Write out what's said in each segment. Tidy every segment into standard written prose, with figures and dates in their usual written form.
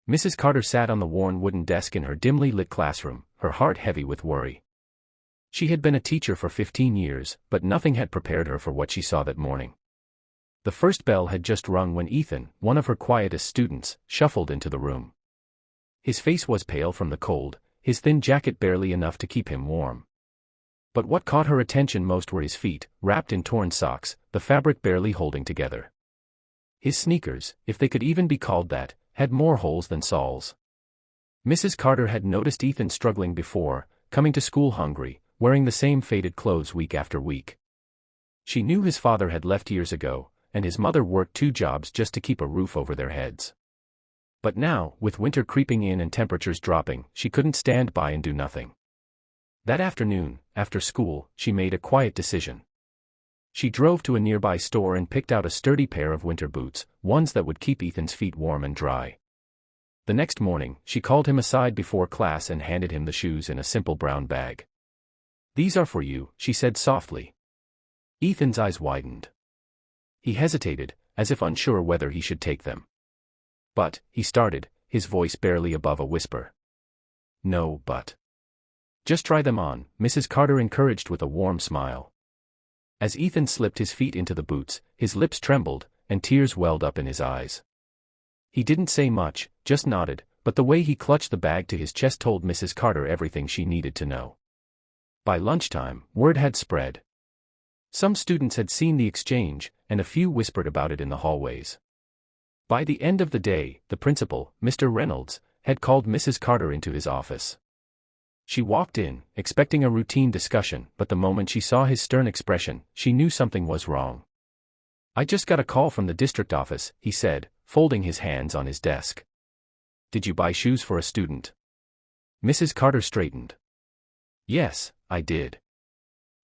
Mrs. Carter sat on the worn wooden desk in her dimly lit classroom, her heart heavy with worry. She had been a teacher for 15 years, but nothing had prepared her for what she saw that morning. The first bell had just rung when Ethan, one of her quietest students, shuffled into the room. His face was pale from the cold, his thin jacket barely enough to keep him warm. But what caught her attention most were his feet, wrapped in torn socks, the fabric barely holding together. His sneakers, if they could even be called that, had more holes than soles. Mrs. Carter had noticed Ethan struggling before, coming to school hungry, wearing the same faded clothes week after week. She knew his father had left years ago, and his mother worked 2 jobs just to keep a roof over their heads. But now, with winter creeping in and temperatures dropping, she couldn't stand by and do nothing. That afternoon, after school, she made a quiet decision. She drove to a nearby store and picked out a sturdy pair of winter boots, ones that would keep Ethan's feet warm and dry. The next morning, she called him aside before class and handed him the shoes in a simple brown bag. "These are for you," she said softly. Ethan's eyes widened. He hesitated, as if unsure whether he should take them. "But," he started, his voice barely above a whisper. "No, but." "Just try them on," Mrs. Carter encouraged with a warm smile. As Ethan slipped his feet into the boots, his lips trembled, and tears welled up in his eyes. He didn't say much, just nodded, but the way he clutched the bag to his chest told Mrs. Carter everything she needed to know. By lunchtime, word had spread. Some students had seen the exchange, and a few whispered about it in the hallways. By the end of the day, the principal, Mr. Reynolds, had called Mrs. Carter into his office. She walked in, expecting a routine discussion, but the moment she saw his stern expression, she knew something was wrong. "I just got a call from the district office," he said, folding his hands on his desk. "Did you buy shoes for a student?" Mrs. Carter straightened. "Yes, I did.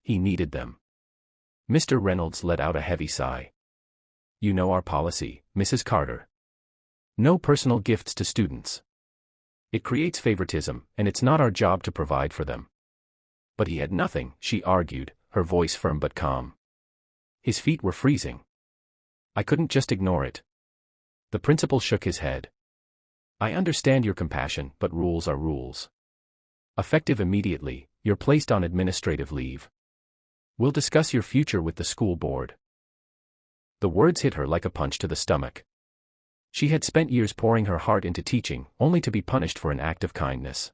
He needed them." Mr. Reynolds let out a heavy sigh. "You know our policy, Mrs. Carter. No personal gifts to students. It creates favoritism, and it's not our job to provide for them." "But he had nothing," she argued, her voice firm but calm. "His feet were freezing. I couldn't just ignore it." The principal shook his head. "I understand your compassion, but rules are rules. Effective immediately, you're placed on administrative leave. We'll discuss your future with the school board." The words hit her like a punch to the stomach. She had spent years pouring her heart into teaching, only to be punished for an act of kindness.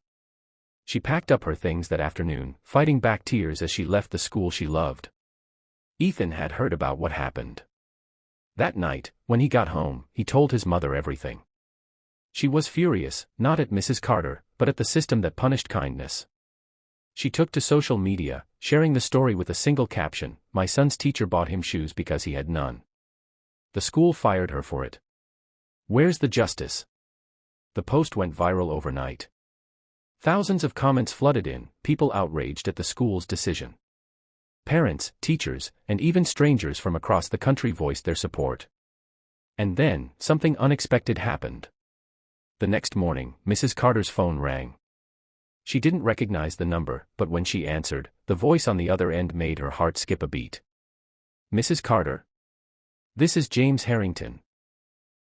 She packed up her things that afternoon, fighting back tears as she left the school she loved. Ethan had heard about what happened. That night, when he got home, he told his mother everything. She was furious, not at Mrs. Carter, but at the system that punished kindness. She took to social media, sharing the story with a single caption, "My son's teacher bought him shoes because he had none." The school fired her for it. Where's the justice? The post went viral overnight. Thousands of comments flooded in, people outraged at the school's decision. Parents, teachers, and even strangers from across the country voiced their support. And then, something unexpected happened. The next morning, Mrs. Carter's phone rang. She didn't recognize the number, but when she answered, the voice on the other end made her heart skip a beat. "Mrs. Carter? This is James Harrington."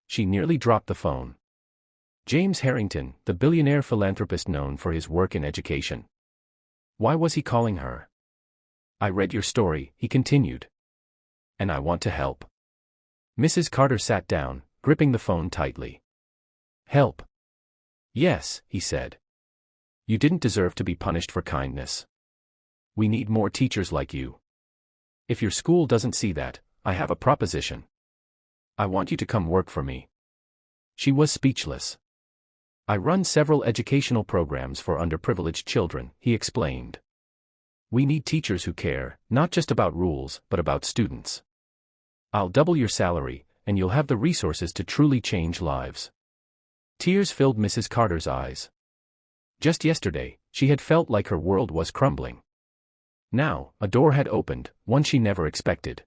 She nearly dropped the phone. James Harrington, the billionaire philanthropist known for his work in education. Why was he calling her? "I read your story," he continued. "And I want to help." Mrs. Carter sat down, gripping the phone tightly. "Help?" "Yes," he said. "You didn't deserve to be punished for kindness. We need more teachers like you. If your school doesn't see that, I have a proposition. I want you to come work for me." She was speechless. "I run several educational programs for underprivileged children," he explained. "We need teachers who care, not just about rules, but about students. I'll double your salary, and you'll have the resources to truly change lives." Tears filled Mrs. Carter's eyes. Just yesterday, she had felt like her world was crumbling. Now, a door had opened, one she never expected.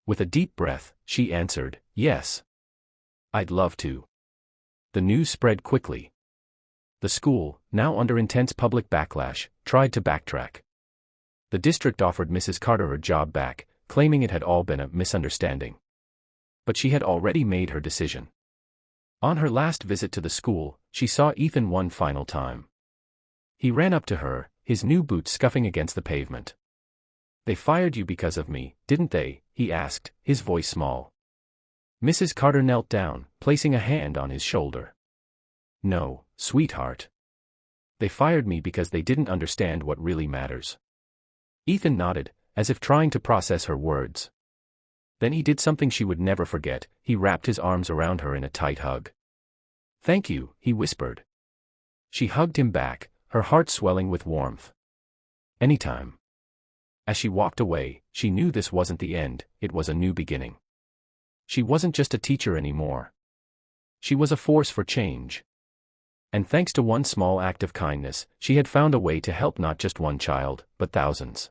With a deep breath, she answered, "Yes. I'd love to." The news spread quickly. The school, now under intense public backlash, tried to backtrack. The district offered Mrs. Carter her job back, claiming it had all been a misunderstanding. But she had already made her decision. On her last visit to the school, she saw Ethan one final time. He ran up to her, his new boots scuffing against the pavement. "They fired you because of me, didn't they?" he asked, his voice small. Mrs. Carter knelt down, placing a hand on his shoulder. "No, sweetheart. They fired me because they didn't understand what really matters." Ethan nodded, as if trying to process her words. Then he did something she would never forget. He wrapped his arms around her in a tight hug. "Thank you," he whispered. She hugged him back, her heart swelling with warmth. "Anytime." As she walked away, she knew this wasn't the end, it was a new beginning. She wasn't just a teacher anymore. She was a force for change. And thanks to one small act of kindness, she had found a way to help not just one child, but thousands.